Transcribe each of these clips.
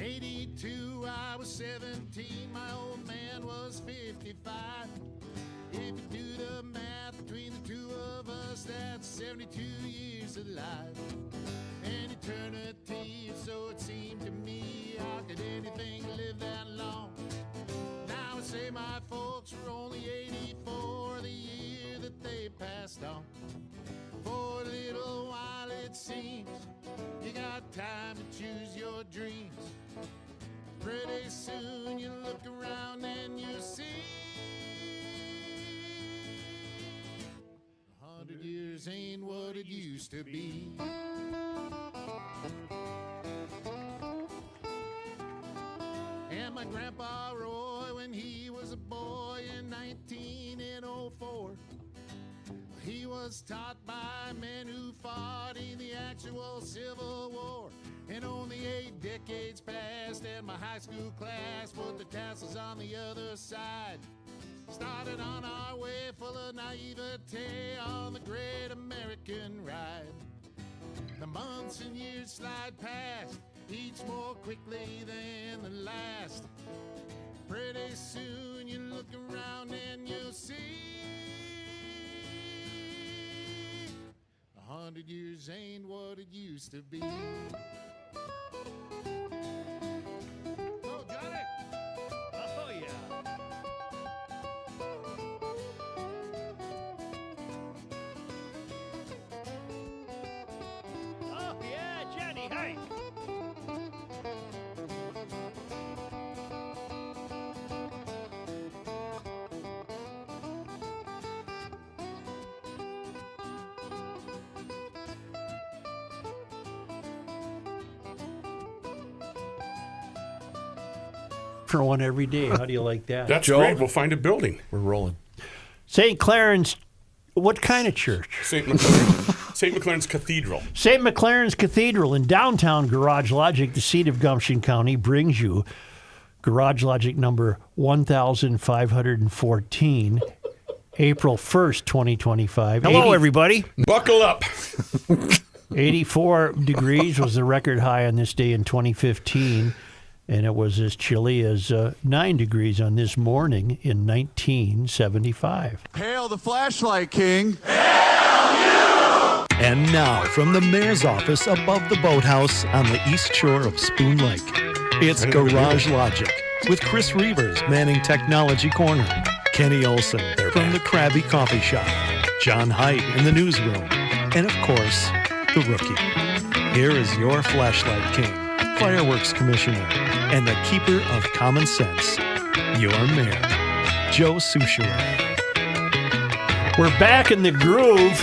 '82, I was 17, my old man was 55. If you do the math between the two of us, that's 72 years of life. An eternity, so it seemed to me. How could anything live that long? Now I say my folks were only 84 the year that they passed on. For a little while it seems you got time to choose your dreams. Pretty soon you look around and you see 100 years ain't what it used to be. And my grandpa Roy, when he was a boy in 1904, he was taught by men who fought in the actual Civil War. And only 8 decades passed and my high school class put the tassels on the other side. Started on our way full of naivete on the great American ride. The months and years slide past, each more quickly than the last. Pretty soon you look around and you'll see 100 years ain't what it used to be. Oh, Johnny! Oh, yeah. Oh, yeah, Johnny, hi. For one every day. How do you like that? That's Joe? great. We'll find a building. We're rolling. St. Clarence, what kind of church? St. McLaren's Cathedral. St. McLaren's Cathedral in downtown Garage Logic, the seat of Gumption County, brings you Garage Logic number 1514, April 1st, 2025. Hello, everybody. Buckle up. 84 degrees was the record high on this day in 2015. And it was as chilly as 9 degrees on this morning in 1975. Hail the flashlight king. And now, from the mayor's office above the boathouse on the east shore of Spoon Lake, it's Garage Logic with Chris Reavers manning Technology Corner, Kenny Olson from the Krabby Coffee Shop, John Haidt in the newsroom, and of course, the rookie. Here is your flashlight king, fireworks commissioner, and the keeper of common sense, your mayor, Joe Soucheray. We're back in the groove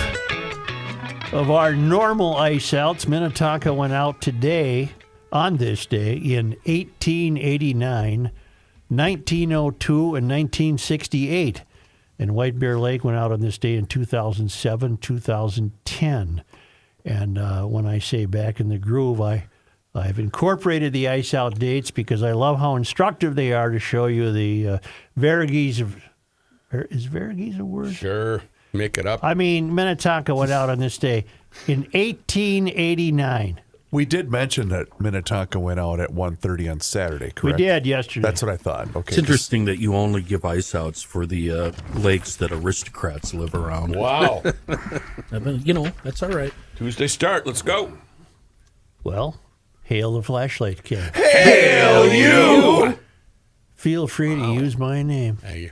of our normal ice outs. Minnetonka went out today, on this day, in 1889, 1902, and 1968. And White Bear Lake went out on this day in 2007, 2010. And when I say back in the groove, I've incorporated the ice out dates because I love how instructive they are to show you the varieties of. Is varieties a word? Sure. Make it up. I mean, Minnetonka went out on this day in 1889. We did mention that Minnetonka went out at 1:30 on Saturday, correct? We did yesterday. That's what I thought. Okay. It's interesting that you only give ice outs for the lakes that aristocrats live around. Wow. That's all right. Tuesday start. Let's go. Well, hail the flashlight king. Hail you! Feel free to use my name. Hey.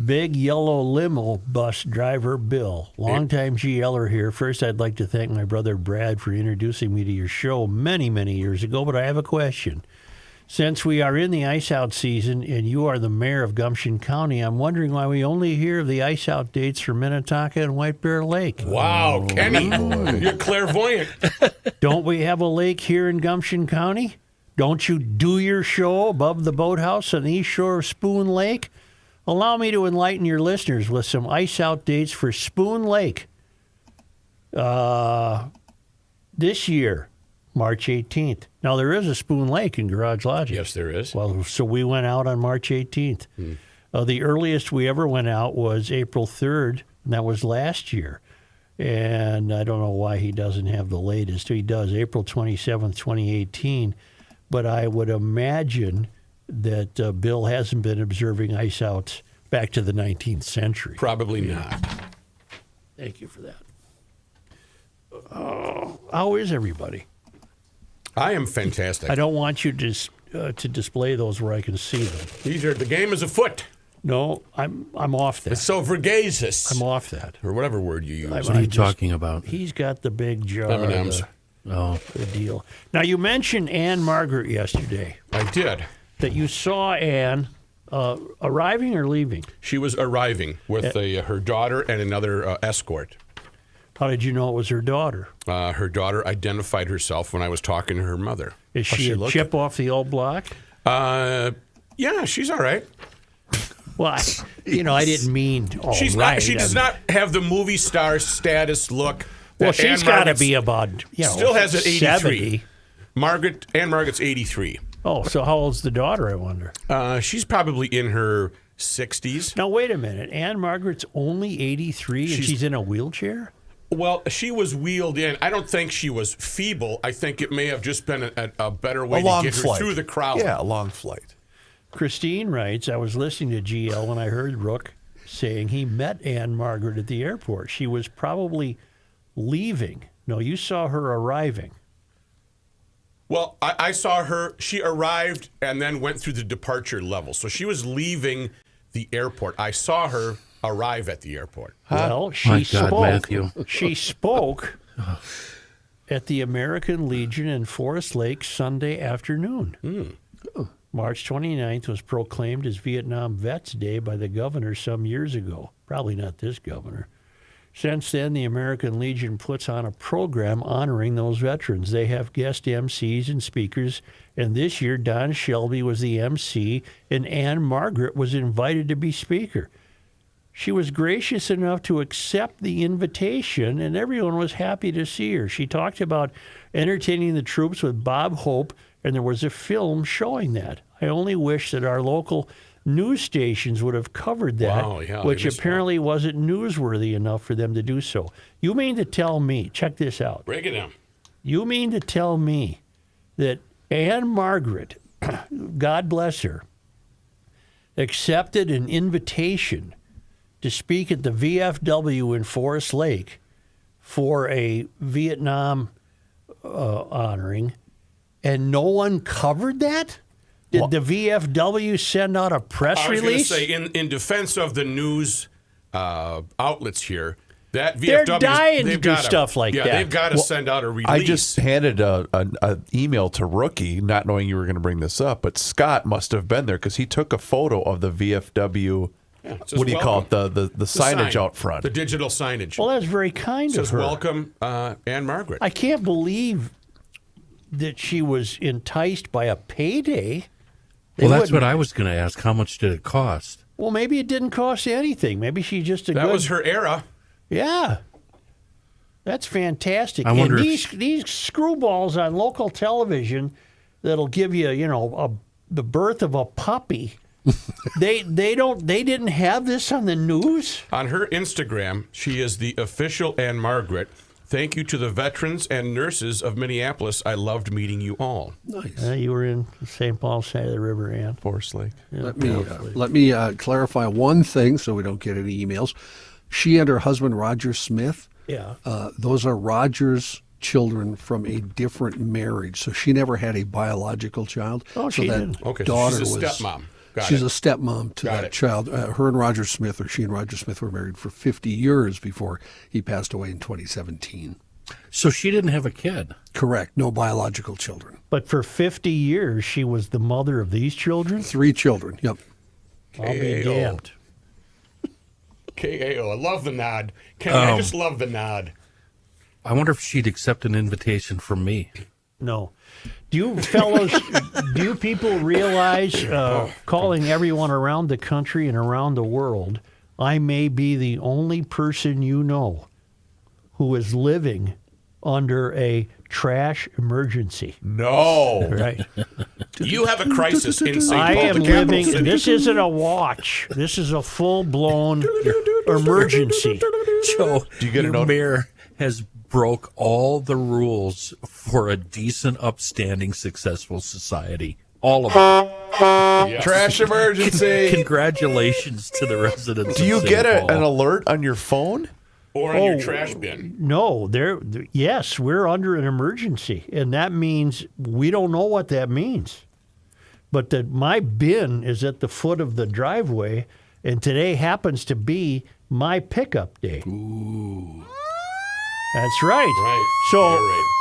Big yellow limo bus driver Bill. Longtime GLer here. First, I'd like to thank my brother Brad for introducing me to your show many, many years ago, but I have a question. Since we are in the ice out season and you are the mayor of Gumption County, I'm wondering why we only hear of the ice out dates for Minnetonka and White Bear Lake. Wow, Kenny, you're clairvoyant. Don't we have a lake here in Gumption County? Don't you do your show above the boathouse on the east shore of Spoon Lake? Allow me to enlighten your listeners with some ice out dates for Spoon Lake. This year, March 18th. Now, there is a Spoon Lake in Garage Logic. Yes, there is. Well, so we went out on March 18th. The earliest we ever went out was April 3rd, and that was last year. And I don't know why he doesn't have the latest. He does, April 27th, 2018. but I would imagine that Bill hasn't been observing ice outs back to the 19th century. Probably not. Thank you for that. How is everybody? I am fantastic. I don't want you to display those where I can see them. The game is afoot. No, I'm off that. It's so vergasus. I'm off that. Or whatever word you use. What are you talking about? He's got the big jar. M&Ms. The deal. Now, you mentioned Ann-Margret yesterday. I did. That you saw Ann arriving or leaving? She was arriving with her daughter and another escort. How did you know it was her daughter? Her daughter identified herself when I was talking to her mother. Is she a chip off the old block? Yeah, she's all right. Well, I didn't mean all she's right. Not, she does not have the movie star status look. Well, she's got to be about, still has an 83. 70. Ann-Margret's 83. Oh, so how old's the daughter, I wonder? She's probably in her 60s. Now, wait a minute. Ann-Margret's only 83 and she's in a wheelchair? Well, she was wheeled in. I don't think she was feeble. I think it may have just been a better way to get her through the crowd. Yeah, a long flight. Christine writes, I was listening to GL when I heard Rook saying he met Ann-Margret at the airport. She was probably leaving. No, you saw her arriving. Well, I saw her. She arrived and then went through the departure level. So she was leaving the airport. I saw her arrive at the airport. Well, she My God, spoke. Matthew. She spoke at the American Legion in Forest Lake Sunday afternoon. March 29th was proclaimed as Vietnam Vets Day by the governor some years ago. Probably not this governor. Since then, the American Legion puts on a program honoring those veterans. They have guest MCs and speakers, and this year Don Shelby was the MC, and Ann-Margret was invited to be speaker. She was gracious enough to accept the invitation, and everyone was happy to see her. She talked about entertaining the troops with Bob Hope, and there was a film showing that. I only wish that our local news stations would have covered that, which apparently wasn't newsworthy enough for them to do so. You mean to tell me, check this out. Break it down. You mean to tell me that Ann-Margret, God bless her, accepted an invitation to speak at the VFW in Forest Lake for a Vietnam honoring, and no one covered that? Did the VFW send out a press release? I was going to say, in defense of the news outlets here, that VFW, they're dying to do stuff like that. Yeah, they've got to send out a release. I just handed an email to Rookie, not knowing you were going to bring this up, but Scott must have been there because he took a photo of the VFW. What do you call it? The signage out front. The digital signage. Well, that's very kind of her. Welcome, Ann-Margret. I can't believe that she was enticed by a payday. Well, that's what I was going to ask. How much did it cost? Well, maybe it didn't cost anything. Maybe she just That was her era. Yeah. That's fantastic. I wonder and these screwballs on local television that'll give you, the birth of a puppy. they didn't have this on the news? On her Instagram, she is the official Ann-Margret. Thank you to the veterans and nurses of Minneapolis. I loved meeting you all. Nice. You were in St. Paul side of the river, Ann. Forest Lake. Yeah, Let me clarify one thing so we don't get any emails. She and her husband, Roger Smith, those are Roger's children from a different marriage. So she never had a biological child. Oh, she didn't. Okay, daughter so she's a was stepmom. She's a stepmom to that child. Her and Roger Smith, or she and Roger Smith, were married for 50 years before he passed away in 2017. So she didn't have a kid? Correct. No biological children. But for 50 years, she was the mother of these children? 3 children, yep. I'll be damned. KAO. I love the nod. I just love the nod. I wonder if she'd accept an invitation from me. No. Do you fellows, do you people realize, calling everyone around the country and around the world, I may be the only person you know who is living under a trash emergency? No. Right. You have a crisis in St. Paul. I am the capital living, city. this isn't a watch. This is a full-blown emergency. Joe, Do you get a note? mayor has broke all the rules for a decent, upstanding, successful society. All of them. Yes. Trash emergency. Congratulations to the residents. Do you of get St. Paul. an alert on your phone? Or on your trash bin. No, yes, we're under an emergency, and that means we don't know what that means. But my bin is at the foot of the driveway, and today happens to be my pickup day. Ooh. That's right. Right. So You're right.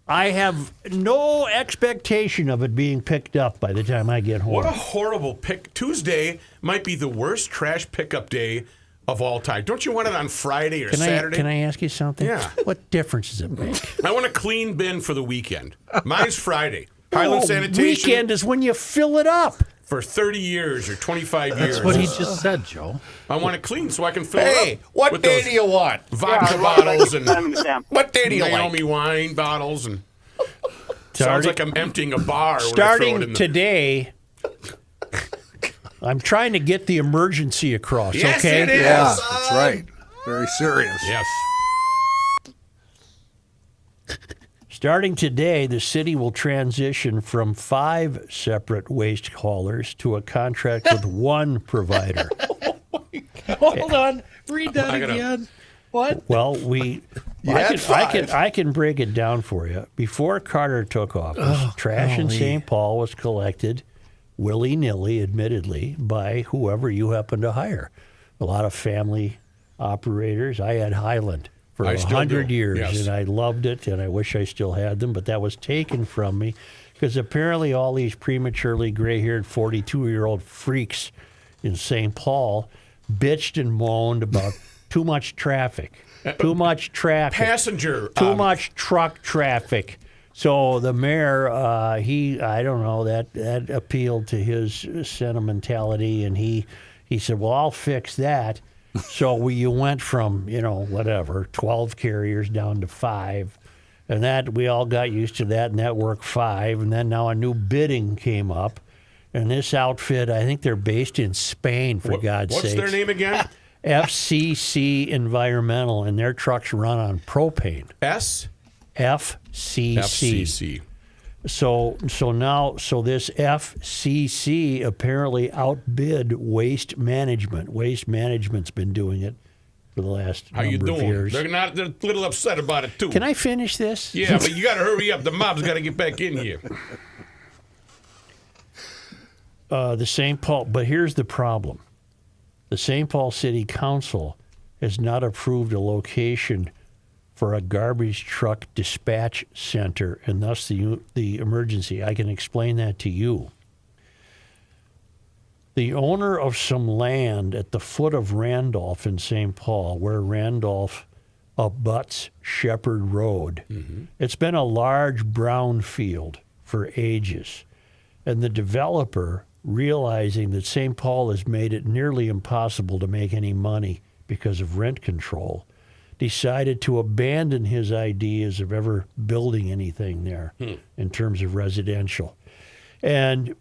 I have no expectation of it being picked up by the time I get home. What a horrible pick. Tuesday might be the worst trash pickup day of all time. Don't you want it on Friday or Saturday? Can I ask you something? Yeah. What difference does it make? I want a clean bin for the weekend. Mine's Friday. Highland Sanitation. Weekend is when you fill it up. For 30 years or 25 years. That's what he just said, Joe. I want it clean so I can fill it Hey, up. what with day those do you want? Vodka bottles and What day do you Naomi like? wine bottles and sounds Starting- like I'm emptying a bar. when I throw it Starting in the, today, I'm trying to get the emergency across, Yes, okay? it is. Yeah, that's right. Very serious. Yes. Starting today, the city will transition from 5 separate waste haulers to a contract with one provider. Hold on. Read that I gotta- again. What? Well, had 5. I can break it down for you. Before Carter took office, trash in St. Paul was collected willy-nilly, admittedly, by whoever you happen to hire. A lot of family operators. I had Highland for I still 100 do, years, yes. and I loved it, and I wish I still had them, but that was taken from me because apparently all these prematurely gray-haired 42-year-old freaks in St. Paul bitched and moaned about too much traffic. Too much traffic. Passenger. Too much truck traffic. So the mayor, I don't know, that appealed to his sentimentality, and he said, well, I'll fix that. So you went from, 12 carriers down to 5. And that we all got used to that, and that worked 5. And then now a new bidding came up. And this outfit, I think they're based in Spain, for God's sake. What's their name again? FCC Environmental, and their trucks run on propane. S? FCC. FCC. So this FCC apparently outbid Waste Management. Waste Management's been doing it for the last How you number of doing? years. They're a little upset about it, too. Can I finish this? Yeah, but you got to hurry up. The mob's got to get back in here. The St. Paul, but here's the problem. The St. Paul City Council has not approved a location for a garbage truck dispatch center, and thus the emergency. I can explain that to you. The owner of some land at the foot of Randolph in St. Paul, where Randolph abuts Shepherd Road, it's been a large brown field for ages. And the developer, realizing that St. Paul has made it nearly impossible to make any money because of rent control, decided to abandon his ideas of ever building anything there in terms of residential. And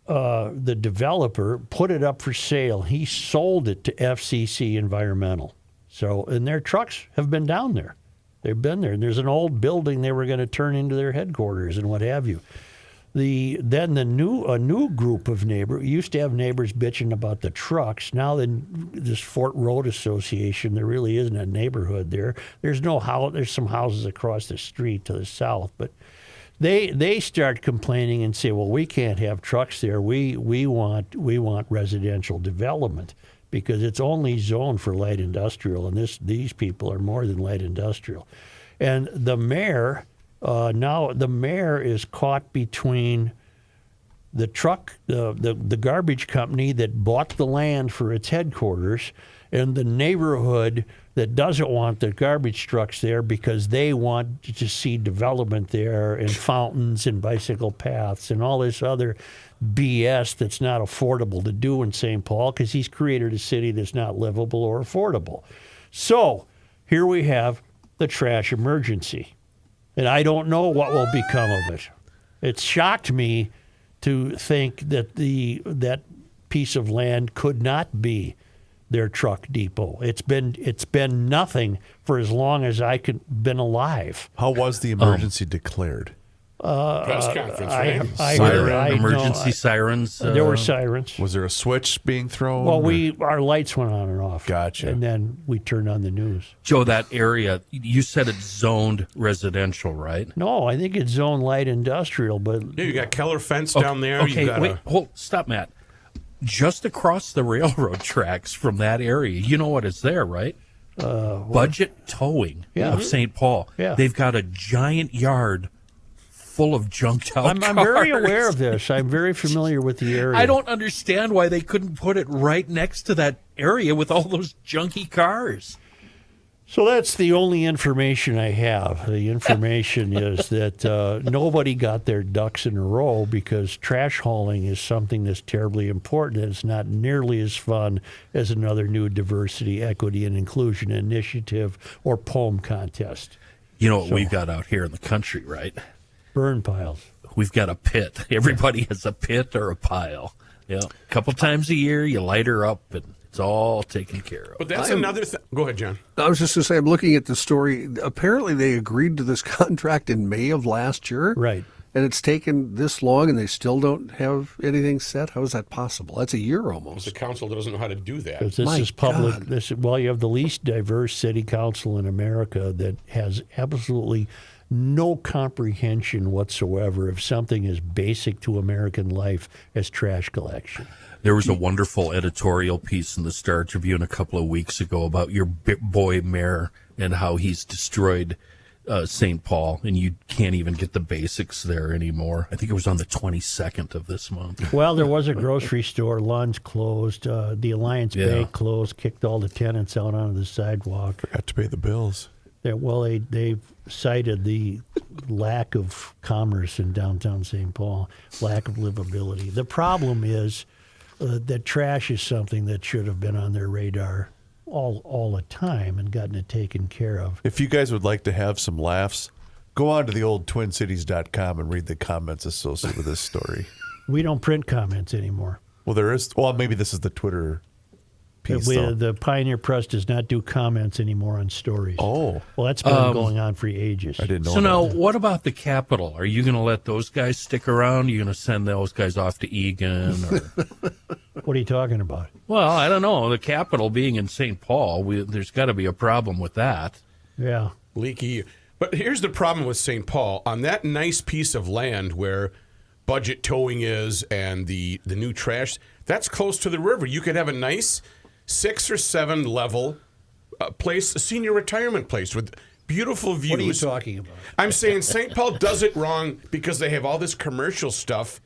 the developer put it up for sale. He sold it to FCC Environmental. So, and their trucks have been down there. They've been there. And there's an old building they were going to turn into their headquarters and what have you. A new group of neighbors used to have neighbors bitching about the trucks. Now this Fort Road Association, there really isn't a neighborhood there. There's no house. There's some houses across the street to the south, but they start complaining and say, well, we can't have trucks there. We want residential development because it's only zoned for light industrial, and these people are more than light industrial. And the mayor. Now the mayor is caught between the garbage company that bought the land for its headquarters and the neighborhood that doesn't want the garbage trucks there because they want to see development there and fountains and bicycle paths and all this other BS that's not affordable to do in St. Paul because he's created a city that's not livable or affordable. So here we have the trash emergency. And I don't know what will become of it. It shocked me to think that that piece of land could not be their truck depot. It's been nothing for as long as I could been alive. How was the emergency declared? Press conference, right? Emergency sirens. There were sirens. Was there a switch being thrown? Well, our lights went on and off. Gotcha. And then we turned on the news. Joe, that area, you said it's zoned residential, right? No, I think it's zone light industrial, but Yeah, you got Keller Fence down there. Okay, You got wait, stop, Matt. Just across the railroad tracks from that area, you know what is there, right? Budget Towing of St. Paul. Yeah. They've got a giant yard full of junked out I'm very aware of this. I'm very familiar with the area. I don't understand why they couldn't put it right next to that area with all those junky cars. So that's the only information I have. The information is that nobody got their ducks in a row because trash hauling is something that's terribly important. And it's not nearly as fun as another new diversity, equity, and inclusion initiative or poem contest. You know what we've got out here in the country, right? Burn piles. We've got a pit. Everybody has a pit or a pile. Yeah, a couple times a year, you light her up, and it's all taken care of. But that's another thing. Go ahead, John. I was just going to say, I'm looking at the story. Apparently, they agreed to this contract in May of last year. Right. And it's taken this long, and they still don't have anything set? How is that possible? That's a year almost. The council doesn't know how to do that. Because this is public. You have the least diverse city council in America that has absolutely no comprehension whatsoever of something as basic to American life as trash collection. There was a wonderful editorial piece in the Star Tribune a couple of weeks ago about your boy mayor and how he's destroyed St. Paul, and you can't even get the basics there anymore. I think it was on the 22nd of this month. Well, there was a grocery store. Lund's closed. The Alliance Bank closed, kicked all the tenants out onto the sidewalk. Forgot to pay the bills. They've cited the lack of commerce in downtown St. Paul, lack of livability. The problem is that trash is something that should have been on their radar all the time and gotten it taken care of. If you guys would like to have some laughs, go on to the old twincities.com and read the comments associated with this story. We don't print comments anymore. Well, there is. Well, maybe this is the Twitter piece. The Pioneer Press does not do comments anymore on stories. Oh. Well, that's been going on for ages. I didn't know So now, that. what about the Capitol? Are you going to let those guys stick around? Are you going to send those guys off to Egan? Or... What are you talking about? Well, I don't know. The Capitol being in St. Paul, there's got to be a problem with that. Yeah. Leaky. But here's the problem with St. Paul. On that nice piece of land where Budget Towing is and the new trash, that's close to the river. You could have a nice 6 or 7 level place, a senior retirement place with beautiful views. What are you talking about? I'm saying St. Paul does it wrong because they have all this commercial stuff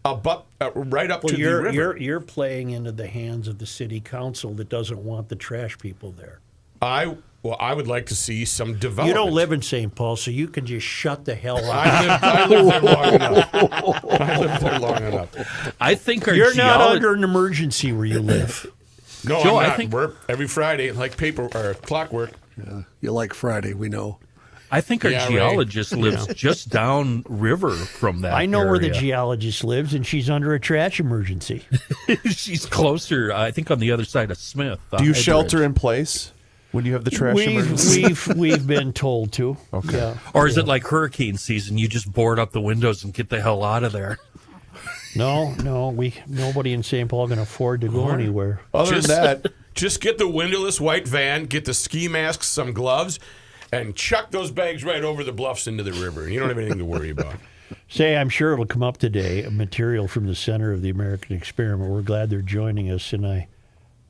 right up to the river. You're playing into the hands of the city council that doesn't want the trash people there. I would like to see some development. You don't live in St. Paul, so you can just shut the hell up. I live there long enough. I live there long enough. I think our You're not under an emergency where you live. No, Joe, I'm not. I think We're every Friday like paper or clockwork. Yeah, you like Friday, we know. I think our Yeah, geologist lives just down river from that I know where the area. geologist lives, and she's under a trash emergency. She's closer, I think, on the other side of Smith. Do you shelter in place when you have the trash emergency? We've been told to. Okay. Yeah. Or is it like hurricane season? You just board up the windows and get the hell out of there. No, nobody in St. Paul can afford to go anywhere. Other than that, Just get the windowless white van, get the ski masks, some gloves, and chuck those bags right over the bluffs into the river. You don't have anything to worry about. Say, I'm sure it'll come up today, material from the Center of the American Experiment. We're glad they're joining us, and I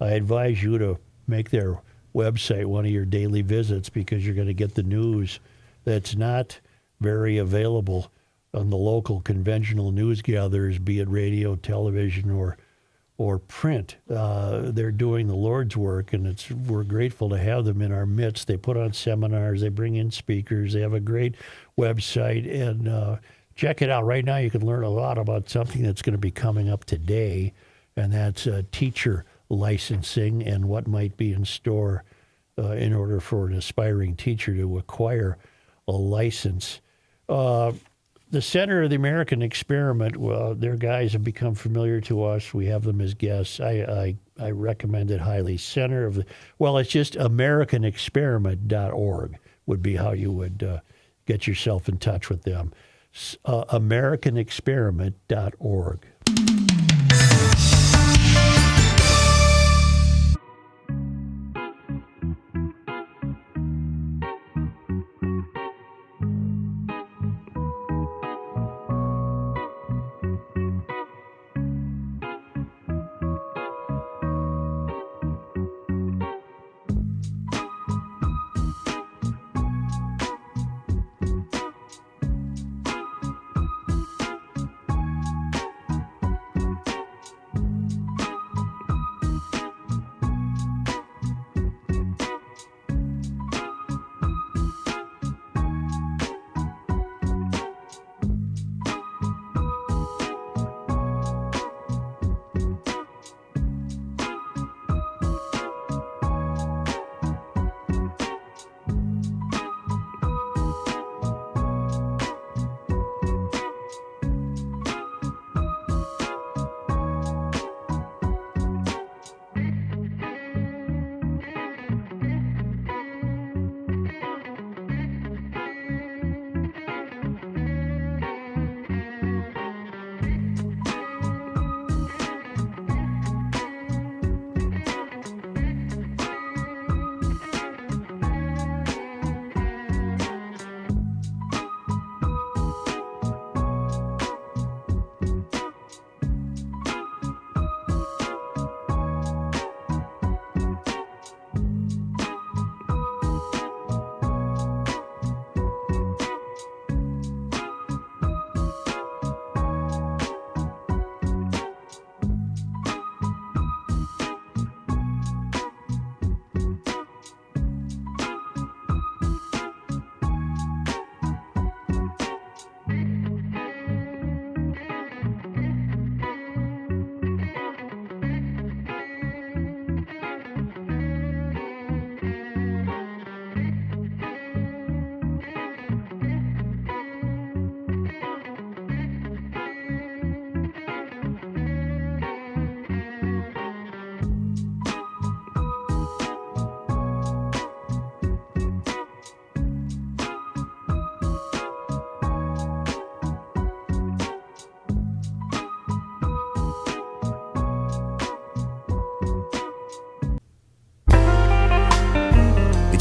advise you to make their website one of your daily visits because you're going to get the news that's not very available on the local conventional news gatherers, be it radio, television, or print. They're doing the Lord's work, and we're grateful to have them in our midst. They put on seminars, they bring in speakers, they have a great website, and check it out. Right now you can learn a lot about something that's going to be coming up today, and that's teacher licensing and what might be in store in order for an aspiring teacher to acquire a license. the Center of the American Experiment, well, their guys have become familiar to us. We have them as guests. I recommend it highly. It's just AmericanExperiment.org would be how you would get yourself in touch with them. AmericanExperiment.org.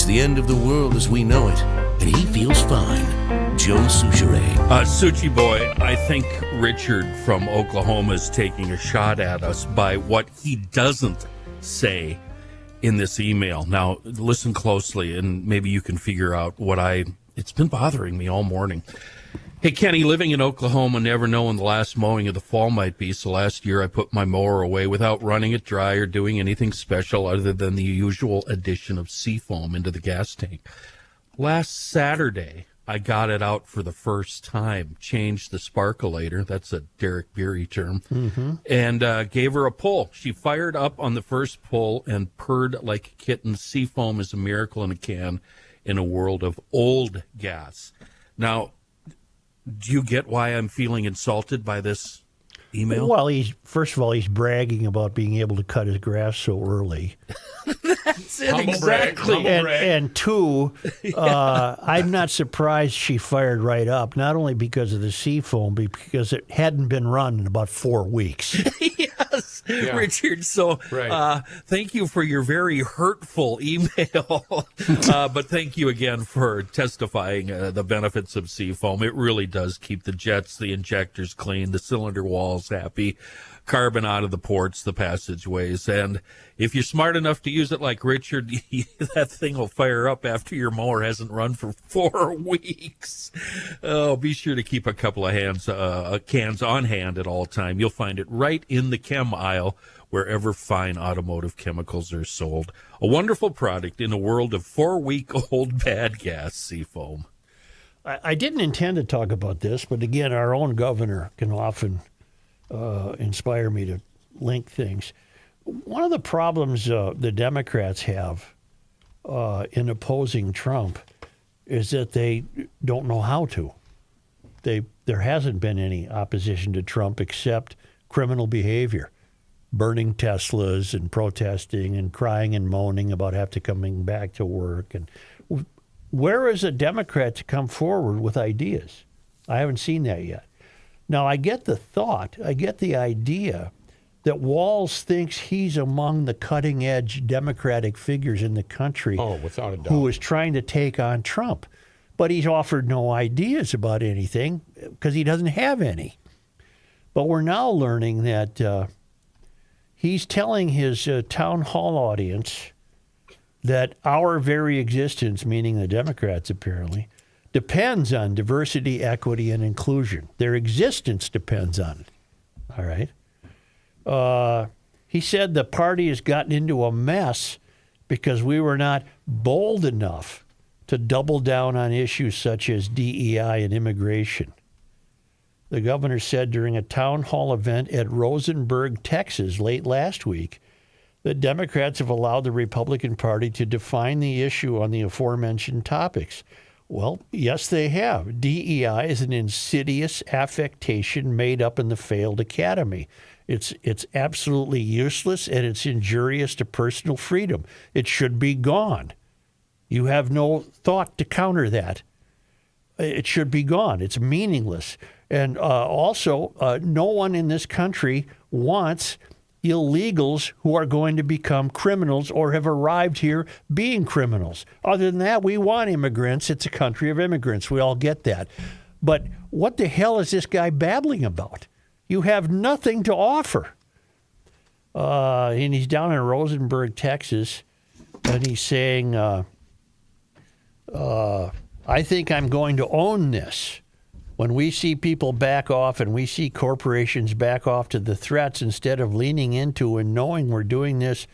The end of the world as we know it, and he feels fine. Joe Souchere. Suchi boy, I think Richard from Oklahoma is taking a shot at us by what he doesn't say in this email. Now, listen closely, and maybe you can figure out it's been bothering me all morning. Hey, Kenny, living in Oklahoma, never know when the last mowing of the fall might be, so last year I put my mower away without running it dry or doing anything special other than the usual addition of Seafoam into the gas tank. Last Saturday, I got it out for the first time, changed the sparkulator, that's a Derek Beery term, and gave her a pull. She fired up on the first pull and purred like a kitten. Seafoam is a miracle in a can in a world of old gas. Now, do you get why I'm feeling insulted by this email? Well, first of all, he's bragging about being able to cut his grass so early. That's it, exactly. And two, I'm not surprised she fired right up, not only because of the Seafoam, but because it hadn't been run in about 4 weeks. Yes, yeah. Richard. So thank you for your very hurtful email. But thank you again for testifying the benefits of Seafoam. It really does keep the jets, the injectors clean, the cylinder walls happy, carbon out of the ports, the passageways. And if you're smart enough to use it like Richard, that thing will fire up after your mower hasn't run for 4 weeks. Oh, be sure to keep a couple of cans on hand at all time. You'll find it right in the chem aisle wherever fine automotive chemicals are sold. A wonderful product in a world of 4-week-old bad gas, Seafoam. I didn't intend to talk about this, but again, our own governor can often inspire me to link things. One of the problems the Democrats have in opposing Trump is that they don't know how to. there hasn't been any opposition to Trump except criminal behavior, burning Teslas and protesting and crying and moaning about having to coming back to work. And where is a Democrat to come forward with ideas? I haven't seen that yet. Now, I get the idea that Walz thinks he's among the cutting-edge Democratic figures in the country without a doubt, who is trying to take on Trump. But he's offered no ideas about anything because he doesn't have any. But we're now learning that he's telling his town hall audience that our very existence, meaning the Democrats apparently, depends on diversity, equity, and inclusion. Their existence depends on it. All right. He said the party has gotten into a mess because we were not bold enough to double down on issues such as DEI and immigration. The governor said during a town hall event at Rosenberg, Texas, late last week, that Democrats have allowed the Republican Party to define the issue on the aforementioned topics. Well, yes, they have. DEI is an insidious affectation made up in the failed academy. It's absolutely useless, and it's injurious to personal freedom. It should be gone. You have no thought to counter that. It should be gone. It's meaningless. And also, no one in this country wants illegals who are going to become criminals or have arrived here being criminals. Other than that, we want immigrants. It's a country of immigrants. We all get that. But what the hell is this guy babbling about? You have nothing to offer. And he's down in Rosenberg, Texas, and he's saying, I think I'm going to own this. When we see people back off and we see corporations back off to the threats instead of leaning into and knowing we're doing this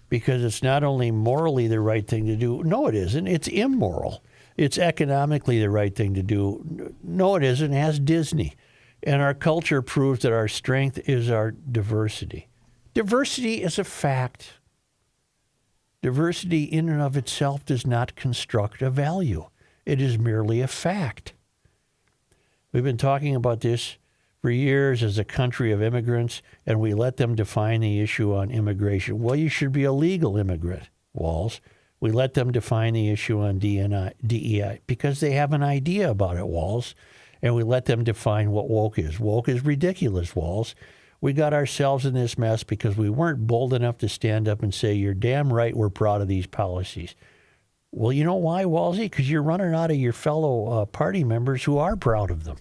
because it's not only morally the right thing to do. No, it isn't. It's immoral. It's economically the right thing to do. No, it isn't. It has Disney. And our culture proves that our strength is our diversity. Diversity is a fact. Diversity in and of itself does not construct a value. It is merely a fact. We've been talking about this for years as a country of immigrants, and we let them define the issue on immigration. Well, you should be a legal immigrant, Walz. We let them define the issue on DEI because they have an idea about it, Walz. And we let them define what woke is. Woke is ridiculous, Walz. We got ourselves in this mess because we weren't bold enough to stand up and say, you're damn right, we're proud of these policies. Well, you know why, Walzy? Because you're running out of your fellow party members who are proud of them.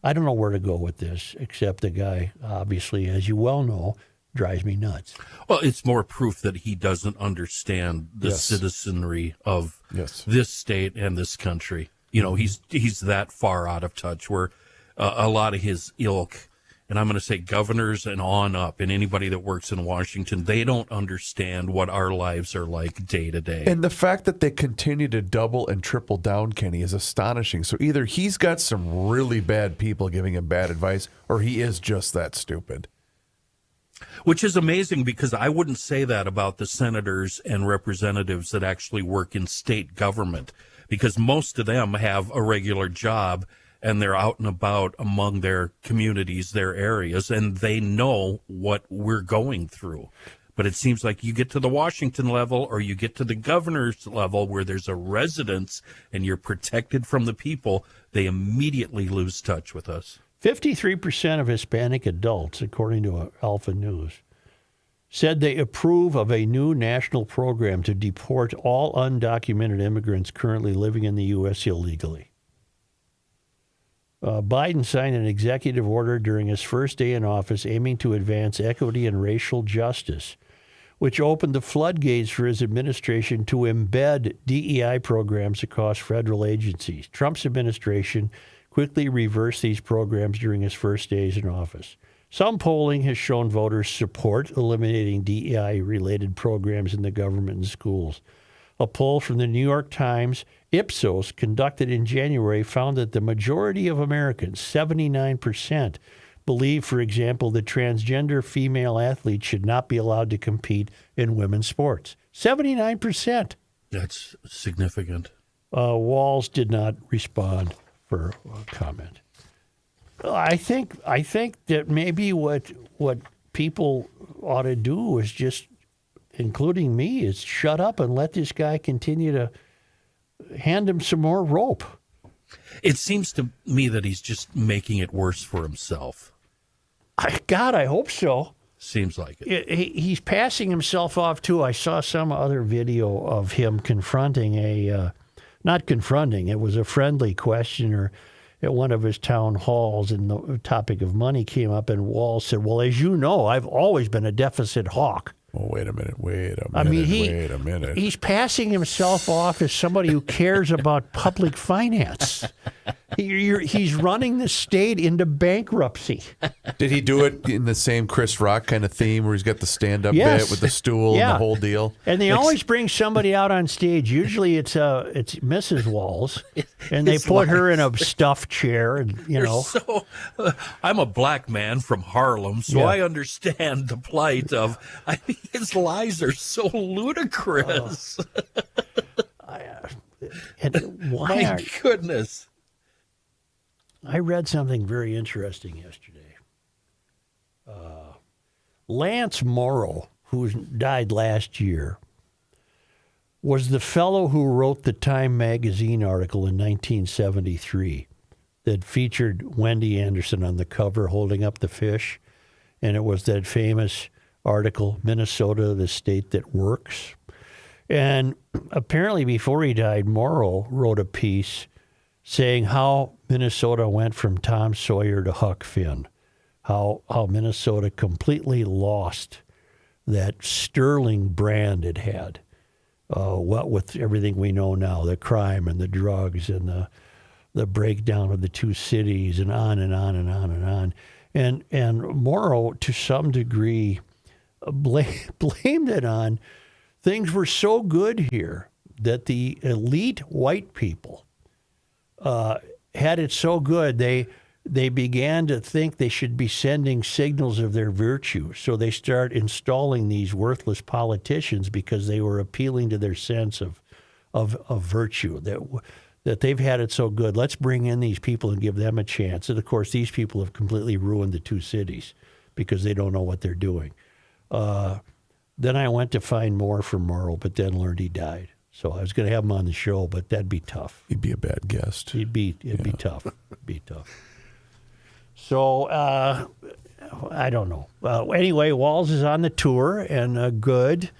I don't know where to go with this, except the guy, obviously, as you well know, drives me nuts. Well, it's more proof that he doesn't understand the citizenry of this state and this country. You know, he's that far out of touch where a lot of his ilk, and I'm going to say governors and on up, and anybody that works in Washington, they don't understand what our lives are like day to day. And the fact that they continue to double and triple down, Kenny, is astonishing. So either he's got some really bad people giving him bad advice, or he is just that stupid. Which is amazing because I wouldn't say that about the senators and representatives that actually work in state government, because most of them have a regular job and they're out and about among their communities, their areas, and they know what we're going through. But it seems like you get to the Washington level or you get to the governor's level where there's a residence and you're protected from the people, they immediately lose touch with us. 53% of Hispanic adults, according to Alpha News, said they approve of a new national program to deport all undocumented immigrants currently living in the U.S. illegally. Biden signed an executive order during his first day in office aiming to advance equity and racial justice, which opened the floodgates for his administration to embed DEI programs across federal agencies. Trump's administration quickly reversed these programs during his first days in office. Some polling has shown voters support eliminating DEI-related programs in the government and schools. A poll from the New York Times Ipsos conducted in January found that the majority of Americans, 79%, believe, for example, that transgender female athletes should not be allowed to compete in women's sports. 79%. That's significant. Walz did not respond for a comment. I think that maybe what people ought to do is just, including me, is shut up and let this guy continue to hand him some more rope. It seems to me that he's just making it worse for himself. I hope so. Seems like it. He's passing himself off, too. I saw some other video of him confronting it was a friendly questioner at one of his town halls, and the topic of money came up, and Walz said, well, as you know, I've always been a deficit hawk. Oh, wait a minute. Wait a minute. He's passing himself off as somebody who cares about public finance. He's running the state into bankruptcy. Did he do it in the same Chris Rock kind of theme where he's got the stand-up bit with the stool and the whole deal? And they always bring somebody out on stage. Usually it's Mrs. Walz, and they put her in a stuffed chair. And So, I'm a black man from Harlem, so I understand the plight of. I mean, his lies are so ludicrous. My goodness. I read something very interesting yesterday. Lance Morrow, who died last year, was the fellow who wrote the Time magazine article in 1973 that featured Wendy Anderson on the cover holding up the fish. And it was that famous article, Minnesota, the State That Works. And apparently before he died, Morrow wrote a piece saying how Minnesota went from Tom Sawyer to Huck Finn, how Minnesota completely lost that sterling brand it had. What with everything we know now, the crime and the drugs and the breakdown of the two cities and on and on and on and on. And Morrow, to some degree, blamed it on things were so good here that the elite white people had it so good, they began to think they should be sending signals of their virtue. So they start installing these worthless politicians because they were appealing to their sense of virtue, that they've had it so good. Let's bring in these people and give them a chance. And, of course, these people have completely ruined the two cities because they don't know what they're doing. Then I went to find more from Morrow, but then learned he died. So I was going to have him on the show, but that'd be tough. He'd be a bad guest. It'd be tough. It'd be tough. So I don't know. Anyway, Walz is on the tour and good.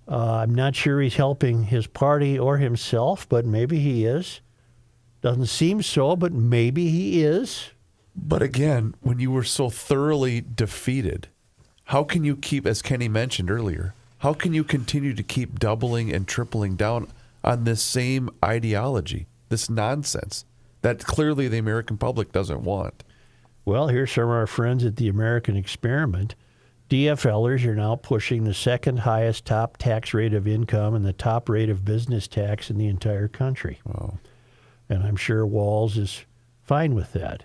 I'm not sure he's helping his party or himself, but maybe he is. Doesn't seem so, but maybe he is. But again, when you were so thoroughly defeated, how can you keep, as Kenny mentioned earlier, how can you continue to keep doubling and tripling down on this same ideology, this nonsense that clearly the American public doesn't want? Well, here's some of our friends at the American Experiment. DFLers are now pushing the second highest top tax rate of income and the top rate of business tax in the entire country. Wow. And I'm sure Walz is fine with that.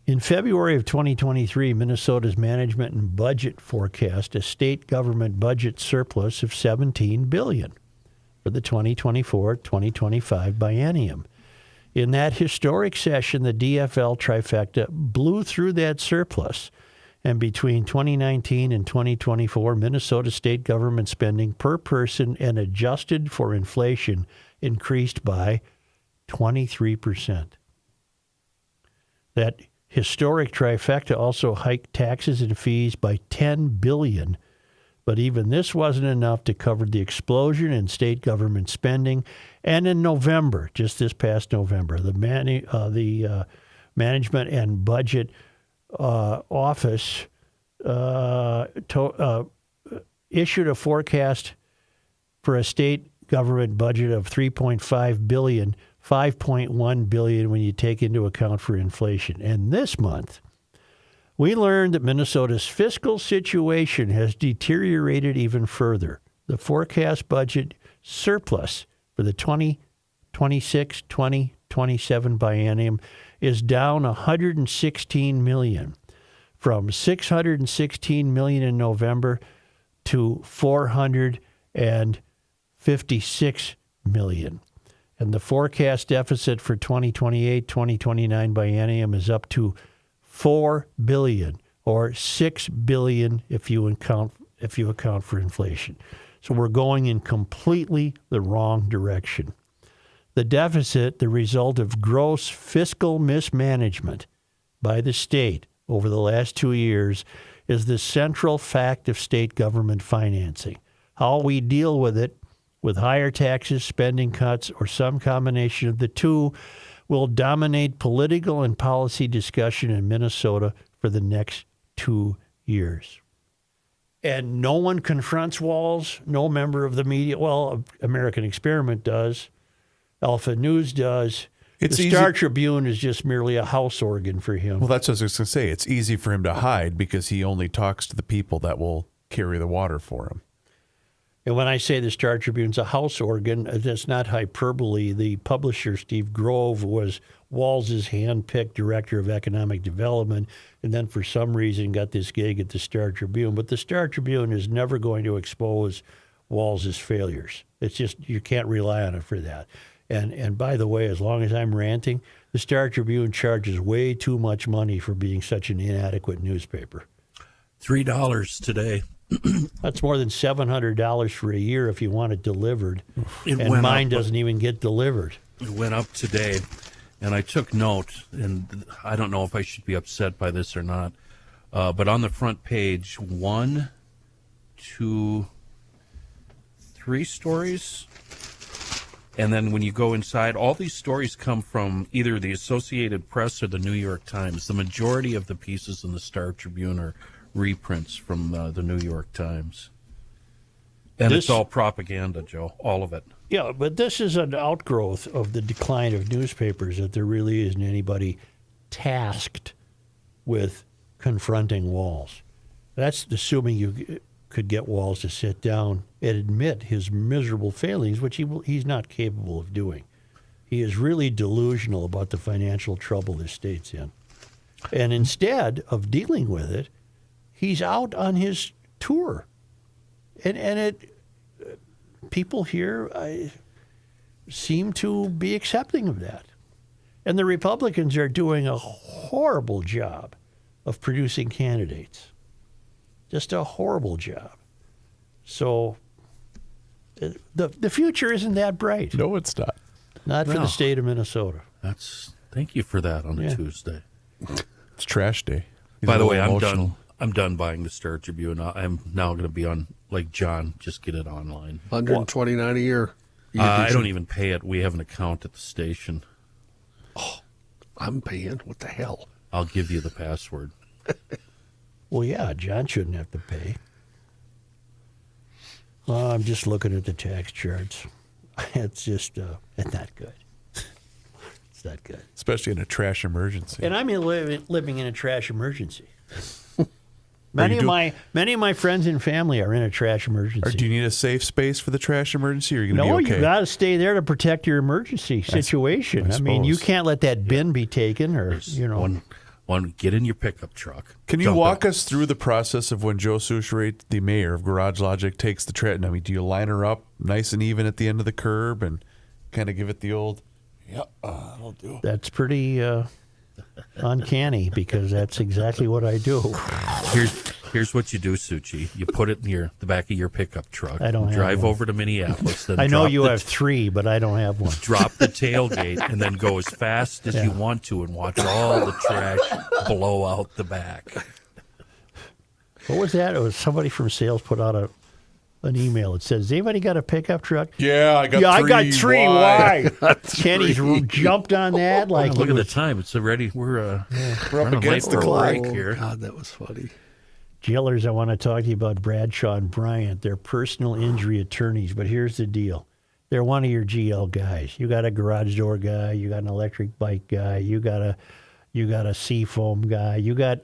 In February of 2023, Minnesota's management and budget forecast a state government budget surplus of $17 billion for the 2024-2025 biennium. In that historic session, the DFL trifecta blew through that surplus. And between 2019 and 2024, Minnesota state government spending per person and adjusted for inflation increased by 23%. That historic trifecta also hiked taxes and fees by $10 billion. But even this wasn't enough to cover the explosion in state government spending. And in November, just this past November, the Management and Budget Office issued a forecast for a state government budget of $3.5 billion, $5.1 billion when you take into account for inflation. And this month, we learned that Minnesota's fiscal situation has deteriorated even further. The forecast budget surplus for the 2026-2027 biennium is down $116 million, from $616 million in November to $456 million. And the forecast deficit for 2028-2029 biennium is up to $4 billion, or $6 billion if you account for inflation. So we're going in completely the wrong direction. The deficit, the result of gross fiscal mismanagement by the state over the last 2 years, is the central fact of state government financing. How we deal with it, with higher taxes, spending cuts, or some combination of the two, will dominate political and policy discussion in Minnesota for the next 2 years. And no one confronts Walz, no member of the media. Well, American Experiment does. Alpha News does. The Star Tribune is just merely a house organ for him. Well, that's what I was going to say. It's easy for him to hide because he only talks to the people that will carry the water for him. And when I say the Star Tribune's a house organ, that's not hyperbole. The publisher, Steve Grove, was Walz's hand-picked director of economic development, and then for some reason got this gig at the Star Tribune. But the Star Tribune is never going to expose Walz's failures. It's just, you can't rely on it for that. And by the way, as long as I'm ranting, the Star Tribune charges way too much money for being such an inadequate newspaper. $3 today. That's more than $700 for a year if you want it delivered. And mine doesn't even get delivered. It went up today, and I took note, and I don't know if I should be upset by this or not, but on the front page, 1, 2, 3 stories. And then when you go inside, all these stories come from either the Associated Press or the New York Times. The majority of the pieces in the Star Tribune are reprints from the New York Times. And it's all propaganda, Joe, all of it. Yeah, but this is an outgrowth of the decline of newspapers, that there really isn't anybody tasked with confronting Walz. That's assuming you could get Walz to sit down and admit his miserable failings, which he's not capable of doing. He is really delusional about the financial trouble the state's in. And instead of dealing with it, he's out on his tour. And people here seem to be accepting of that. And the Republicans are doing a horrible job of producing candidates. Just a horrible job. So the future isn't that bright. No, it's not. Not for the state of Minnesota. Thank you for that on a Tuesday. It's trash day. By the way, I'm done buying the Star Tribune. I'm now going to be on, like John, just get it online. $129 a year. I don't even pay it. We have an account at the station. Oh, I'm paying? What the hell? I'll give you the password. Well, yeah, John shouldn't have to pay. I'm just looking at the tax charts. It's just, it's not good. It's not good. Especially in a trash emergency. And I'm living in a trash emergency. Many of my friends and family are in a trash emergency. Or do you need a safe space for the trash emergency, or are you going to be okay? No, you got to stay there to protect your emergency situation. I mean, you can't let that bin be taken, or get in your pickup truck. Can you walk us through the process of when Joe Souchere, the mayor of Garage Logic, takes the trash? I mean, do you line her up nice and even at the end of the curb and kind of give it the old, that'll do? That's pretty uncanny, because that's exactly what I do. Here's what you do, Suchi. You put it in the back of your pickup truck. I don't drive have one. over to Minneapolis. Then I know you have 3, but I don't have one. Drop the tailgate and then go as fast as you want to and watch all the trash blow out the back. What was that? It was somebody from sales put out an email. It says, "Has anybody got a pickup truck?" Yeah, I got 3. I got 3. Why? Kenny's jumped on that. Like, look at the time. It's already we're up against the clock here. God, that was funny. Jailers, I want to talk to you about Bradshaw and Bryant. They're personal injury attorneys, but here's the deal. They're one of your GL guys. You got a garage door guy, you got an electric bike guy, you got a Seafoam guy, you got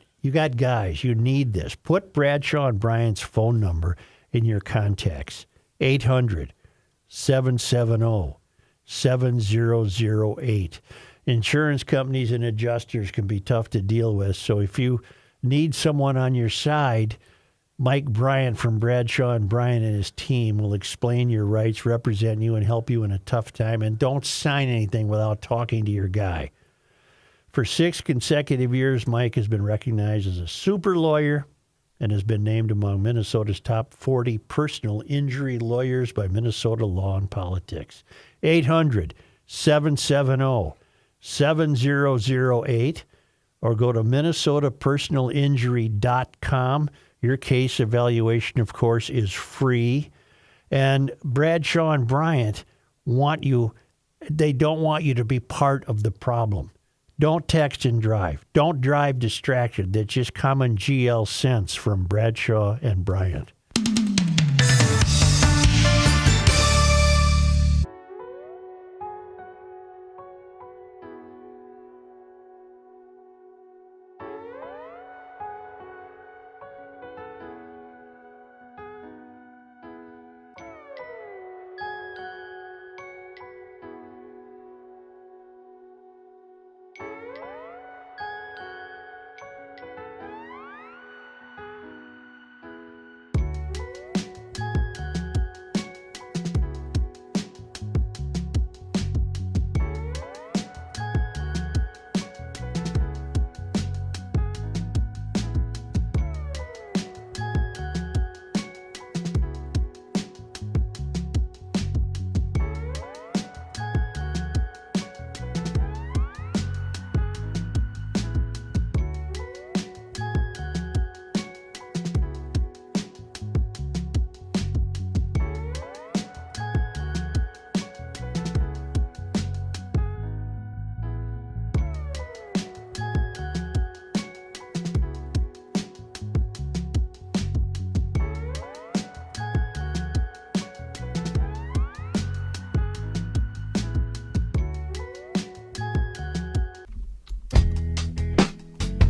guys. You need this. Put Bradshaw and Bryant's phone number in your contacts. 800-770-7008. Insurance companies and adjusters can be tough to deal with, so if you need someone on your side, Mike Bryant from Bradshaw and Bryant and his team will explain your rights, represent you, and help you in a tough time. And don't sign anything without talking to your guy. For 6 consecutive years, Mike has been recognized as a super lawyer and has been named among Minnesota's top 40 personal injury lawyers by Minnesota Law and Politics. 800-770-7008 or go to minnesotapersonalinjury.com. Your case evaluation, of course, is free. And Bradshaw and Bryant they don't want you to be part of the problem. Don't text and drive. Don't drive distracted. That's just common GL sense from Bradshaw and Bryant.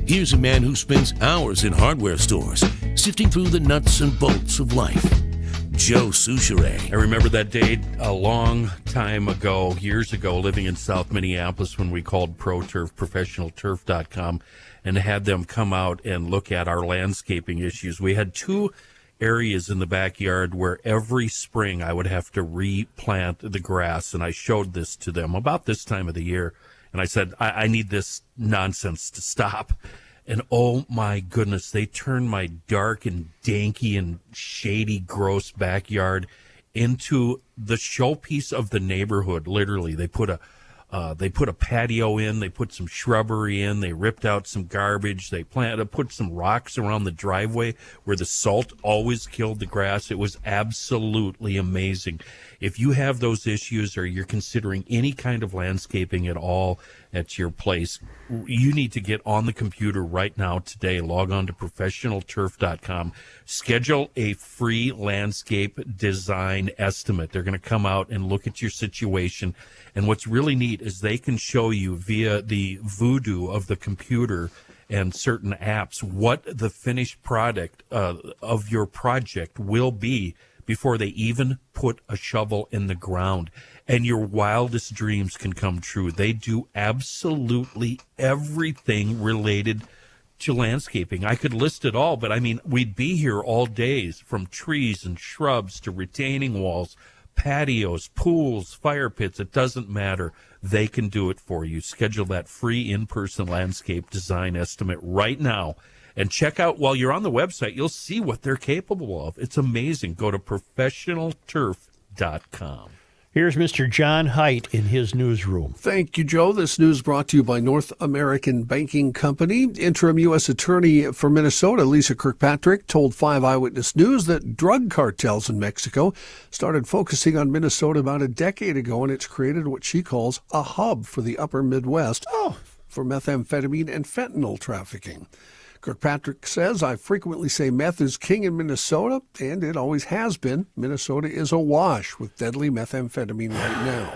Here's a man who spends hours in hardware stores, sifting through the nuts and bolts of life. Joe Souchere. I remember that day a long time ago, years ago, living in South Minneapolis when we called ProTurf, ProfessionalTurf.com, and had them come out and look at our landscaping issues. We had 2 areas in the backyard where every spring I would have to replant the grass, and I showed this to them about this time of the year. And I said, I need this nonsense to stop. And oh my goodness, they turned my dark and danky and shady, gross backyard into the showpiece of the neighborhood. Literally, they put a patio in, they put some shrubbery in, they ripped out some garbage, they put some rocks around the driveway where the salt always killed the grass. It was absolutely amazing. If you have those issues or you're considering any kind of landscaping at all at your place, you need to get on the computer right now today. Log on to ProfessionalTurf.com. Schedule a free landscape design estimate. They're going to come out and look at your situation. And what's really neat is they can show you via the voodoo of the computer and certain apps what the finished product of your project will be before they even put a shovel in the ground. And your wildest dreams can come true. They do absolutely everything related to landscaping. I could list it all, but I mean, we'd be here all days, from trees and shrubs to retaining walls, patios, pools, fire pits. It doesn't matter. They can do it for you. Schedule that free in-person landscape design estimate right now. And check out, while you're on the website, you'll see what they're capable of. It's amazing. Go to ProfessionalTurf.com. Here's Mr. John Haidt in his newsroom. Thank you, Joe. This news brought to you by North American Banking Company. Interim U.S. Attorney for Minnesota, Lisa Kirkpatrick, told 5 Eyewitness News that drug cartels in Mexico started focusing on Minnesota about a decade ago, and it's created what she calls a hub for the upper Midwest for methamphetamine and fentanyl trafficking. Kirkpatrick says, I frequently say meth is king in Minnesota, and it always has been. Minnesota is awash with deadly methamphetamine right now.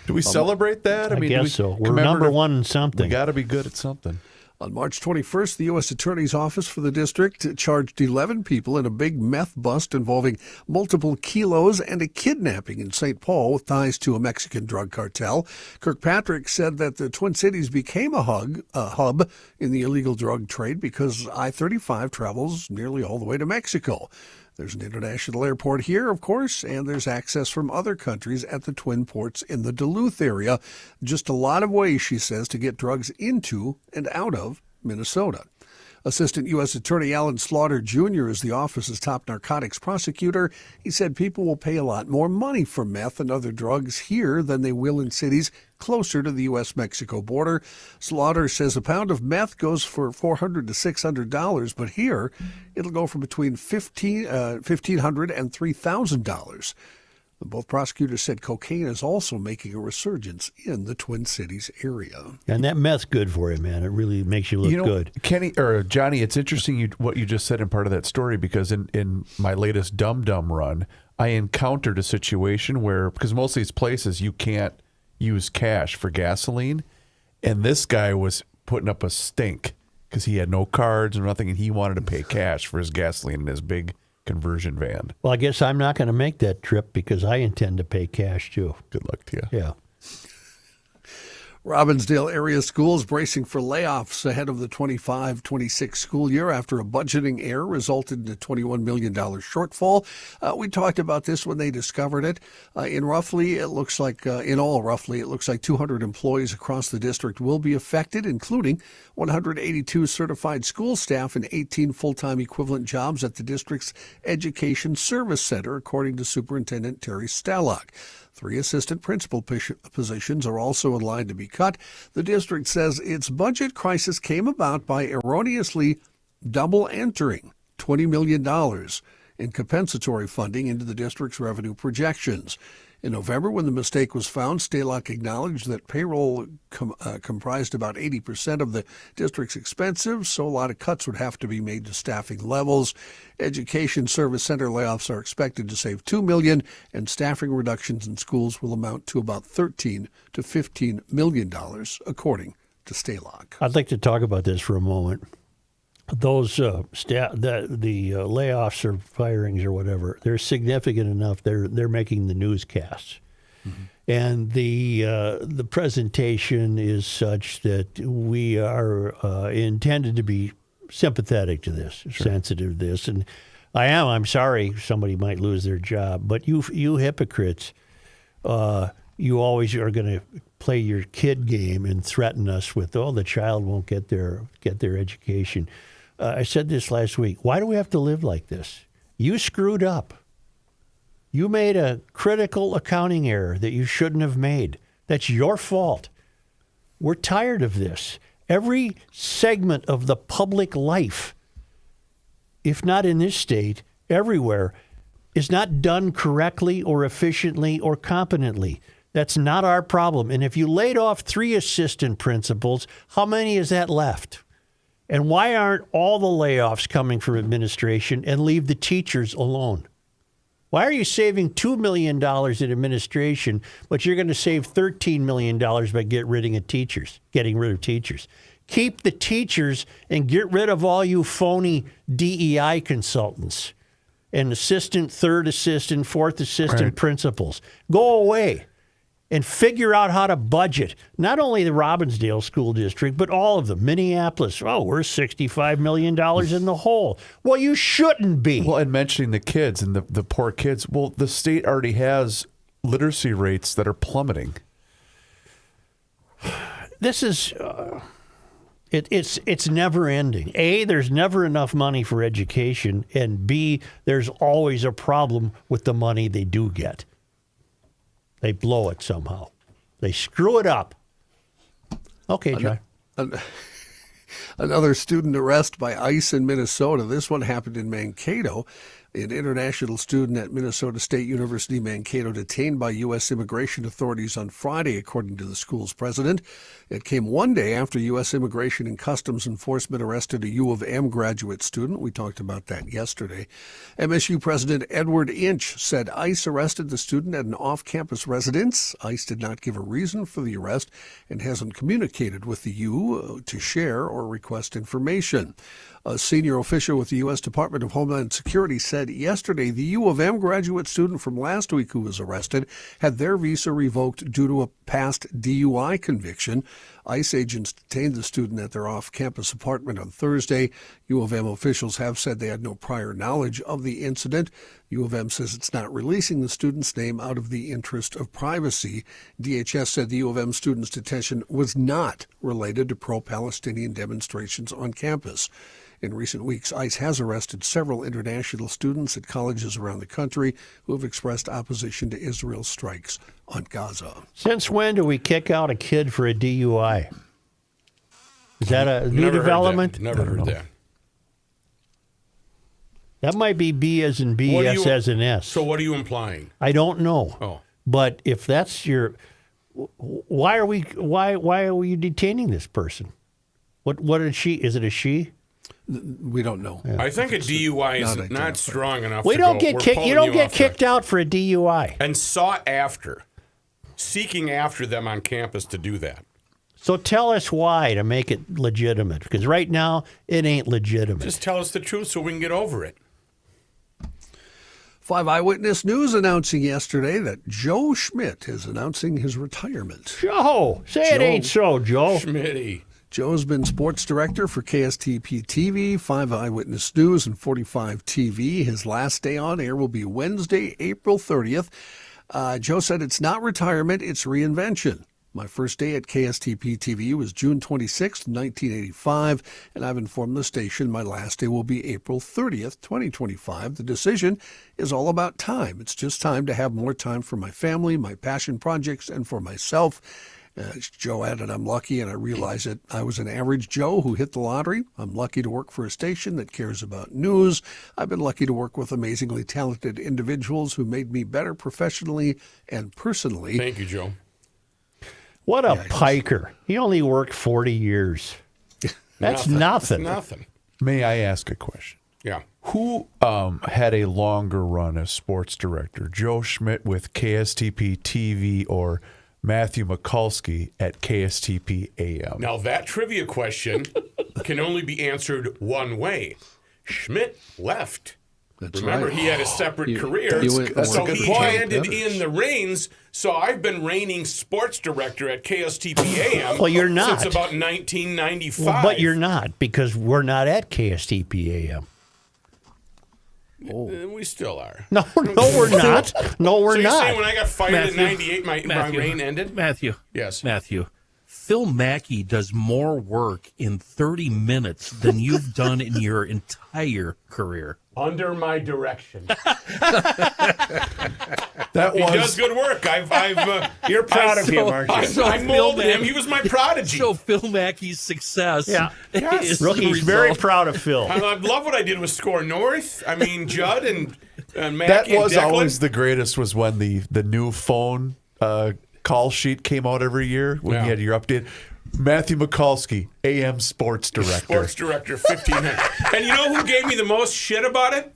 Do we celebrate that? I guess so. We're number one in something. We got to be good at something. On March 21st, the U.S. Attorney's Office for the district charged 11 people in a big meth bust involving multiple kilos and a kidnapping in St. Paul with ties to a Mexican drug cartel. Kirkpatrick said that the Twin Cities became a hub in the illegal drug trade because I-35 travels nearly all the way to Mexico. There's an international airport here, of course, and there's access from other countries at the Twin Ports in the Duluth area. Just a lot of ways, she says, to get drugs into and out of Minnesota. Assistant U.S. Attorney Alan Slaughter Jr. is the office's top narcotics prosecutor. He said people will pay a lot more money for meth and other drugs here than they will in cities closer to the U.S.-Mexico border. Slaughter says a pound of meth goes for $400 to $600, but here it'll go for between $1,500 and $3,000. Both prosecutors said cocaine is also making a resurgence in the Twin Cities area. And that meth's good for you, man. It really makes you look good. Kenny or Johnny, it's interesting what you just said in part of that story, because in my latest Dum Dum run, I encountered a situation where, because most of these places you can't use cash for gasoline, and this guy was putting up a stink because he had no cards or nothing, and he wanted to pay cash for his gasoline in his big conversion van. Well, I guess I'm not going to make that trip because I intend to pay cash too. Good luck to you. Yeah. Robbinsdale area schools bracing for layoffs ahead of the 25-26 school year after a budgeting error resulted in a $21 million shortfall. We talked about this when they discovered it. In all, it looks like 200 employees across the district will be affected, including 182 certified school staff and 18 full-time equivalent jobs at the district's Education Service Center, according to Superintendent Terry Stalock. 3 assistant principal positions are also in line to be cut. The district says its budget crisis came about by erroneously double entering $20 million in compensatory funding into the district's revenue projections. In November, when the mistake was found, Stalock acknowledged that payroll comprised about 80% of the district's expenses, so a lot of cuts would have to be made to staffing levels. Education Service Center layoffs are expected to save $2 million, and staffing reductions in schools will amount to about $13 to $15 million, according to Stalock. I'd like to talk about this for a moment. Those the layoffs or firings or whatever, they're significant enough. They're making the newscasts, and the presentation is such that we are intended to be sympathetic to this, sensitive to this. And I'm sorry somebody might lose their job, but you hypocrites, you always are going to play your kid game and threaten us with, the child won't get their education. I said this last week. Why do we have to live like this? You screwed up. You made a critical accounting error that you shouldn't have made. That's your fault. We're tired of this. Every segment of the public life, if not in this state, everywhere, is not done correctly or efficiently or competently. That's not our problem. And if you laid off 3 assistant principals, how many is that left? And why aren't all the layoffs coming from administration and leave the teachers alone? Why are you saving $2 million in administration, but you're going to save $13 million by getting rid of teachers? Keep the teachers and get rid of all you phony DEI consultants and assistant, third assistant, fourth assistant principals. Go away. And figure out how to budget, not only the Robbinsdale School District, but all of them. Minneapolis, we're $65 million in the hole. Well, you shouldn't be. Well, and mentioning the kids and the poor kids, well, the state already has literacy rates that are plummeting. This is, it's never ending. A, there's never enough money for education, and B, there's always a problem with the money they do get. They blow it somehow. They screw it up. Okay, John. Another student arrest by ICE in Minnesota. This one happened in Mankato. An international student at Minnesota State University Mankato detained by U.S. immigration authorities on Friday, according to the school's president. It came one day after U.S. Immigration and Customs Enforcement arrested a U of M graduate student. We talked about that yesterday. MSU President Edward Inch said ICE arrested the student at an off-campus residence. ICE did not give a reason for the arrest and hasn't communicated with the U to share or request information. A senior official with the U.S. Department of Homeland Security said yesterday the U of M graduate student from last week who was arrested had their visa revoked due to a past DUI conviction. ICE agents detained the student at their off-campus apartment on Thursday. U of M officials have said they had no prior knowledge of the incident. U of M says it's not releasing the student's name out of the interest of privacy. DHS said the U of M student's detention was not related to pro-Palestinian demonstrations on campus. In recent weeks, ICE has arrested several international students at colleges around the country who have expressed opposition to Israel's strikes on Gaza. Since when do we kick out a kid for a DUI? Is that a new Never development? Heard that. Never heard that. That might be B as in B, S as in S. So what are you implying? I don't know. Oh. But if that's your, why are we detaining this person? What is she? Is it a she? We don't know. Yeah. I think a DUI is not strong enough. We to don't go, get "We're kicked. You pulling don't get off kicked out for a DUI. And seeking after them on campus to do that. So tell us why to make it legitimate, because right now it ain't legitimate. Just tell us the truth so we can get over it. 5 Eyewitness News announcing yesterday that Joe Schmidt is announcing his retirement. Joe, say it ain't so, Joe. Schmitty. Joe's been sports director for KSTP TV, 5 Eyewitness News, and 45 TV. His last day on air will be Wednesday, April 30th. Joe said it's not retirement, it's reinvention. My first day at KSTP TV was June 26th, 1985, and I've informed the station my last day will be April 30th, 2025. The decision is all about time. It's just time to have more time for my family, my passion projects, and for myself. Joe added, I'm lucky, and I realize that I was an average Joe who hit the lottery. I'm lucky to work for a station that cares about news. I've been lucky to work with amazingly talented individuals who made me better professionally and personally. Thank you, Joe. What a piker. He only worked 40 years. That's nothing. Nothing. May I ask a question? Yeah. Who had a longer run as sports director, Joe Schmidt with KSTP TV or Matthew Mikulski at KSTP AM? Now, that trivia question can only be answered one way. Schmidt left. Remember, right. he had a separate career, so he handed in the reins. So I've been reigning sports director at KSTP AM Well, you're not. since about 1995. Well, but you're not, because we're not at KSTP AM. We still are. No, we're not. No, we're so you're not. saying when I got fired in 98, my reign ended? Matthew. Yes. Matthew. Phil Mackey does more work in 30 minutes than you've done in your entire career. Under my direction. He does good work. You're proud of him, aren't you? I molded him. He was my prodigy. So Phil Mackey's success. Yeah. Is the Rookie's very result. proud of Phil. I love what I did with Score North. I mean, Judd and Mackey That was and Declan. always the greatest, was when the new phone call sheet came out every year, when you had your update. Matthew Mikulski, AM Sports Director. Sports Director, 1500. And you know who gave me the most shit about it?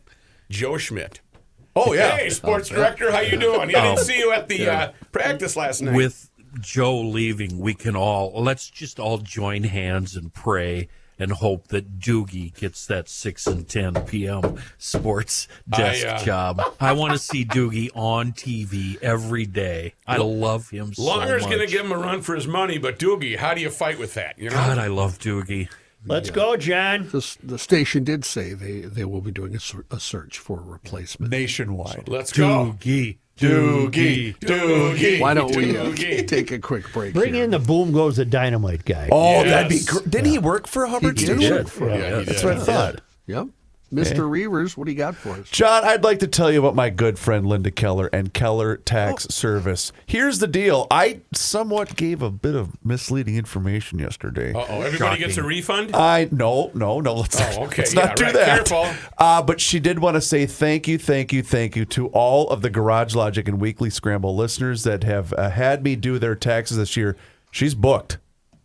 Joe Schmidt. Oh, yeah. Hey, Sports Director, how you doing? I didn't see you at the practice last night. With Joe leaving, let's just all join hands and pray and hope that Doogie gets that 6 and 10 p.m. sports desk job. I want to see Doogie on TV every day. I love him so much. Longer's going to give him a run for his money, but Doogie, how do you fight with that? You know? God, I love Doogie. Let's go, John. The station did say they will be doing a search for a replacement. Nationwide. Let's go. Doogie. Why don't we take a quick break? Bring here. in the Boom Goes the Dynamite guy. Oh, Yes. that'd be great. Didn't he work for Hubbard He Station? did. Yeah, he That's did. what I thought. Yep. Mr. Reavers, what do you got for us? John, I'd like to tell you about my good friend Linda Keller and Keller Tax Service. Here's the deal. I somewhat gave a bit of misleading information yesterday. Uh-oh. Everybody gets a refund? No. Let's okay. not do that. Careful. But she did want to say thank you to all of the Garage Logic and Weekly Scramble listeners that have had me do their taxes this year. She's booked.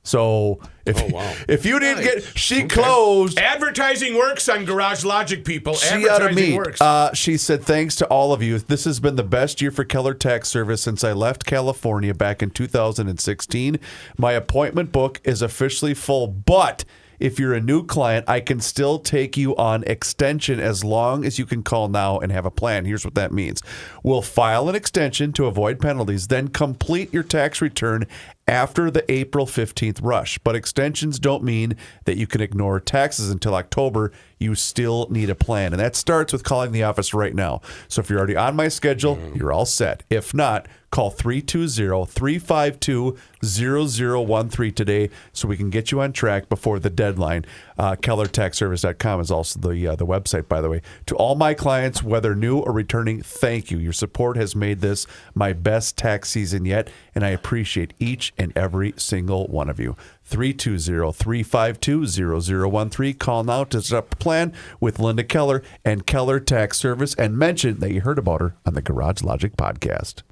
So if you didn't she closed. Advertising works on Garage Logic, people. She ought to Advertising meet. works. She said, thanks to all of you. This has been the best year for Keller Tax Service since I left California back in 2016. My appointment book is officially full, but if you're a new client, I can still take you on extension as long as you can call now and have a plan. Here's what that means. We'll file an extension to avoid penalties, then complete your tax return after the April 15th rush. But extensions don't mean that you can ignore taxes until October. You still need a plan. And that starts with calling the office right now. So if you're already on my schedule, you're all set. If not, call 320-352-0013 today so we can get you on track before the deadline. KellerTaxService.com is also the website, by the way. To all my clients, whether new or returning, thank you. Your support has made this my best tax season yet, and I appreciate each and every single one of you. 320-352-0013. Call now to set up a plan with Linda Keller and Keller Tax Service and mention that you heard about her on the Garage Logic podcast.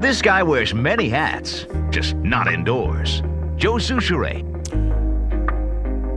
This guy wears many hats, just not indoors. Joe Souchere.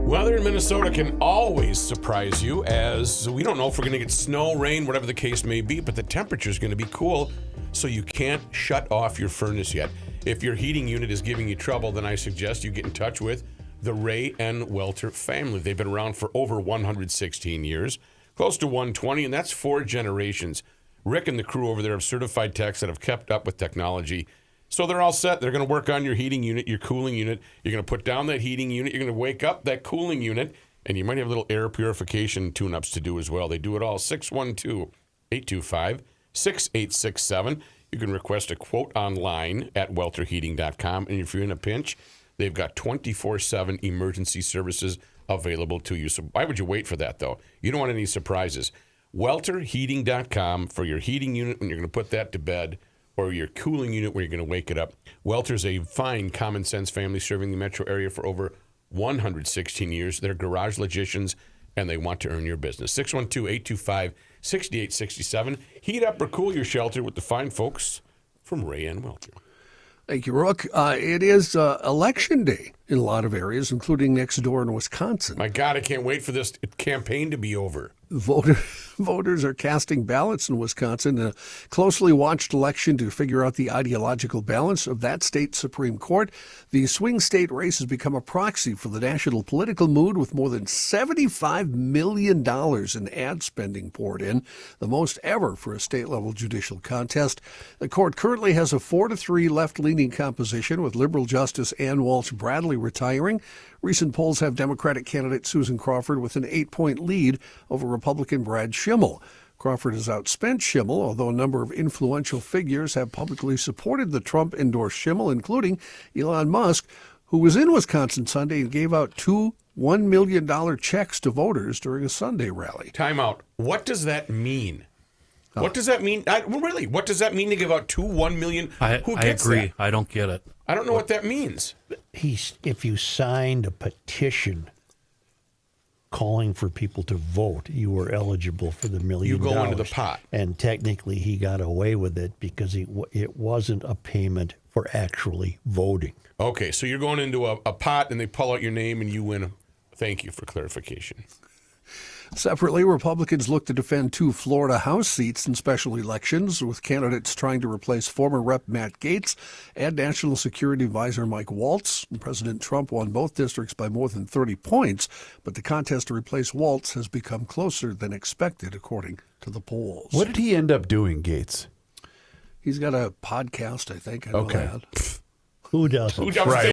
Weather in Minnesota can always surprise you, as we don't know if we're going to get snow, rain, whatever the case may be, but the temperature is going to be cool, so you can't shut off your furnace yet. If your heating unit is giving you trouble, then I suggest you get in touch with the Ray and Welter family. They've been around for over 116 years, close to 120, and that's 4 generations. Rick and the crew over there have certified techs that have kept up with technology. So they're all set. They're going to work on your heating unit, your cooling unit. You're going to put down that heating unit. You're going to wake up that cooling unit, and you might have little air purification tune-ups to do as well. They do it all. 612-825-6867. You can request a quote online at welterheating.com. And if you're in a pinch, they've got 24/7 emergency services available to you. So why would you wait for that, though? You don't want any surprises. welterheating.com for your heating unit when you're going to put that to bed, or your cooling unit where you're going to wake it up. Welter's a fine, common-sense family serving the metro area for over 116 years. They're garage logicians, and they want to earn your business. 612-825-6867. Heat up or cool your shelter with the fine folks from Ray and Welcher. Thank you, Rook. It is election day in a lot of areas, including next door in Wisconsin. My God, I can't wait for this campaign to be over. Voters are casting ballots in Wisconsin in a closely watched election to figure out the ideological balance of that state's Supreme Court. The swing state race has become a proxy for the national political mood, with more than $75 million in ad spending poured in, the most ever for a state-level judicial contest. The court currently has a 4-3 left-leaning composition, with liberal Justice Ann Walsh Bradley retiring. Recent polls have Democratic candidate Susan Crawford with an 8-point lead over Republican Brad Schimmel. Crawford has outspent Schimmel, although a number of influential figures have publicly supported the Trump-endorsed Schimmel, including Elon Musk, who was in Wisconsin Sunday and gave out two $1 million checks to voters during a Sunday rally. Time out. What does that mean? What does that mean? Really, what does that mean to give out $1 million? Who gets I agree. that? I don't get it. I don't know what that means. If you signed a petition calling for people to vote, you were eligible for the $1 million. You go into the pot. And technically he got away with it because it wasn't a payment for actually voting. Okay, so you're going into a pot and they pull out your name and you win. Thank you for clarification. Separately, Republicans look to defend 2 Florida House seats in special elections, with candidates trying to replace former Rep. Matt Gaetz and National Security Advisor Mike Walz. President Trump won both districts by more than 30 points, but the contest to replace Walz has become closer than expected, according to the polls. What did he end up doing, Gaetz? He's got a podcast, I think. I know that. Who doesn't? Who doesn't?